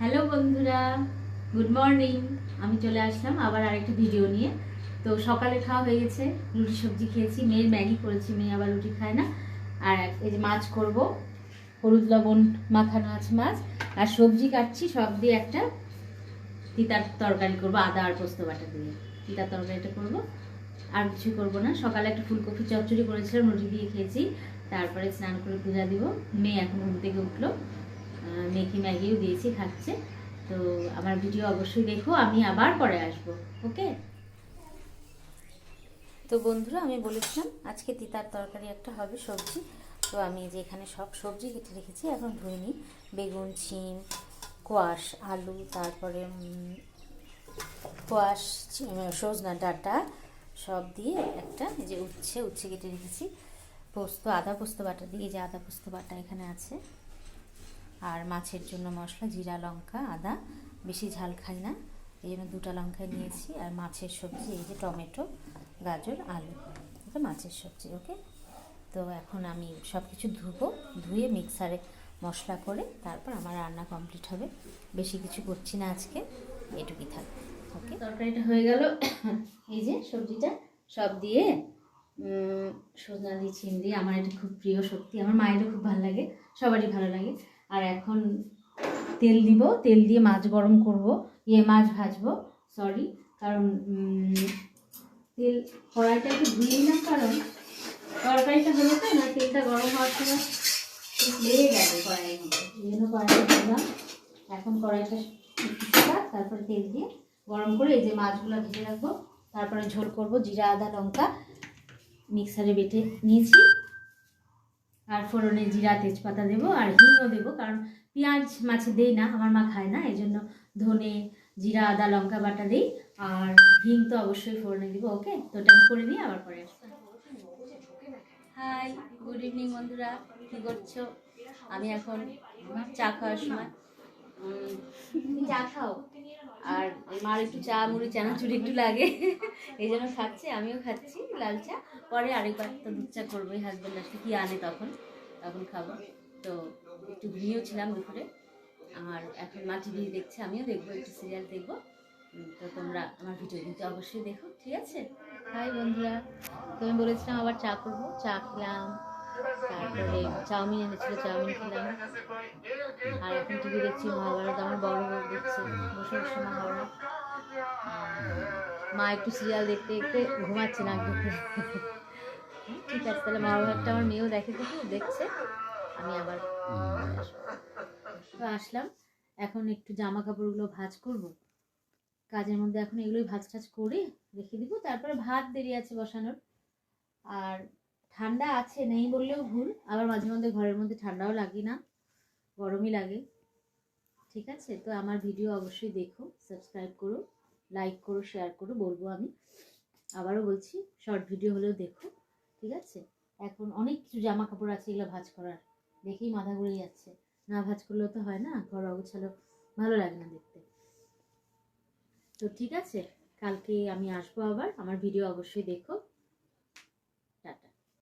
Hello বন্ধুরা, good morning. আমি চলে আসলাম আবার আরেকটা ভিডিও নিয়ে। তো সকালে খাওয়া হয়ে গেছে, রুটি সবজি খেয়েছি, মেয়ের ম্যাগি করেছি, মেয়ে আবার রুটি খায় না। আর এই যে মাছ করব, হলুদ লবণ মাখানো আছে মাছ, আর সবজি কাটছি সব দিয়ে একটা তিতার তরকারি করব, আদা আর পোস্ত বাটা দিয়ে তিতার তরকারিটা করব। আর কিছু করব না। সকালে একটা ফুলকপি চচ্চড়ি করেছিলাম, রুটি দিয়ে খেয়েছি। তারপরে স্নান করে পূজা দিব। মেয়ে এখন ঘুম থেকে উঠলো, মেয়েকে ম্যাগিও দিয়েছি, খাচ্ছে। তো আমার ভিডিও অবশ্যই দেখো, আমি আবার পরে আসবো। ওকে। তো বন্ধুরা, আমি বলেছিলাম আজকে তিতার তরকারি একটা হবে, সবজি। তো আমি যে এখানে সব সবজি কেটে রেখেছি, এখন ধুয়ে নিই। বেগুন, শিম, কোয়াশ, আলু, তারপরে কোয়াশ, সজনা ডাঁটা সব দিয়ে একটা, এই যে উচ্ছে কেটে রেখেছি। পোস্ত, আদা পোস্ত বাটা দিয়ে, এই যে আদা পোস্ত বাটা এখানে আছে। আর মাছের জন্য মশলা, জিরা, লঙ্কা, আদা, বেশি ঝাল খাই না এই জন্য 2টা লঙ্কা নিয়েছি। আর মাছের সবজি, এই যে টমেটো, গাজর, আলু, এটা মাছের সবজি। ওকে। তো এখন আমি সব কিছু ধুয়ে মিক্সারে মশলা করে তারপর আমার রান্না কমপ্লিট হবে। বেশি কিছু করছি না আজকে, এটুকুই থাকবে। ওকে, তরকারিটা হয়ে গেল। এই যে সবজিটা সব দিয়ে, সজনা দিয়ে, চিম দিয়ে, আমার এটা খুব প্রিয়, সত্যি আমার মায়েরও খুব ভালো লাগে, সবারই ভালো লাগে। আর এখন তেল দিব, তেল দিয়ে মাছ গরম করব, মাছ ভাজবো, সরি। কারণ তেল, কড়াইটা একটু ধুয়ে নিলাম, কারণ তরকারিটা হলো তো না, তেলটা গরম হওয়ার সময় লেগে গেছে কড়াইয়ের মধ্যে, এই জন্য কড়াইটা দিলাম। এখন কড়াইটা একটু তারপরে তেল দিয়ে গরম করে এই যে মাছগুলো ভেজে রাখবো। তারপরে ঝোল করব, জিরা, আদা, লঙ্কা মিক্সারে বেটে নিয়েছি। আর ফোড়নে জিরা, তেজপাতা দেবো, আর হিংও দেবো, কারণ পেঁয়াজ মাছে দেই না, আমার মা খায় না, এই জন্য ধনে, জিরা, আদা, লঙ্কা বাটা দিই। আর হিং তো অবশ্যই ফোড়নে দিব। ওকে, তো ওটা আমি করে নিয়ে আবার পরে আসবো। হাই, গুড ইভিনিং বন্ধুরা, কী করছো? আমি এখন চা খাওয়ার সময়, চা খাও? আর মার একটু চা, মুড়ি, চানাচুরি একটু লাগে, এই জন্য খাচ্ছে, আমিও খাচ্ছি লাল চা। পরে আরেকবার তো দুধ চা করবোই, হাজব্যান্ড আসলে কি আনে তখন খাবো। তো একটু ঘুমিয়েও ছিলাম দুপুরে। আর এখন মা টিভি দেখছে, আমিও দেখবো, একটু সিরিয়াল দেখবো। তো তোমরা আমার ভিডিও কিন্তু অবশ্যই দেখো, ঠিক আছে? হাই বন্ধুরা, তো আমি বলেছিলাম আবার চা করবো, চা খেলাম। তারপরে চাউমিন এনেছিল, চাউমিন খেলাম। আর এখন টিভি দেখছি, মহাভারত, আমার বড় বউ দেখছে বসে বসে মহাভারত। মা একটু সিরিয়াল দেখতে দেখতে ঘুমাচ্ছে না দেখে। ঠিক আছে, তাহলে মহাভারতটা আমার মেয়েও দেখছে। আমি আবার তো আসলাম, এখন একটু জামা কাপড়গুলো ভাঁজ করব, কাজের মধ্যে এখন এগুলোই ভাঁজ টাজ করে রেখে দিব। তারপরে ভাত দেরি আছে বসানোর। আর ঠান্ডা আছে, নেই বললেও ভুল, আবার মাঝে মধ্যে ঘরের মধ্যে ঠান্ডাও লাগে না, গরমই লাগে। ঠিক আছে, তো আমার ভিডিও অবশ্যই দেখো, সাবস্ক্রাইব করো, লাইক করো, শেয়ার করো, বলবো আমি আবারও বলছি, শর্ট ভিডিও হলেও দেখো। ঠিক আছে, এখন অনেক কিছু জামা কাপড় আছে, এগুলো ভাঁজ করার, দেখেই মাথা ঘুরে যাচ্ছে। না ভাঁজ করলেও তো হয় না, ঘর অগোছালো ভালো লাগে না দেখতে। তো ঠিক আছে, কালকে আমি আসবো আবার, আমার ভিডিও অবশ্যই দেখো।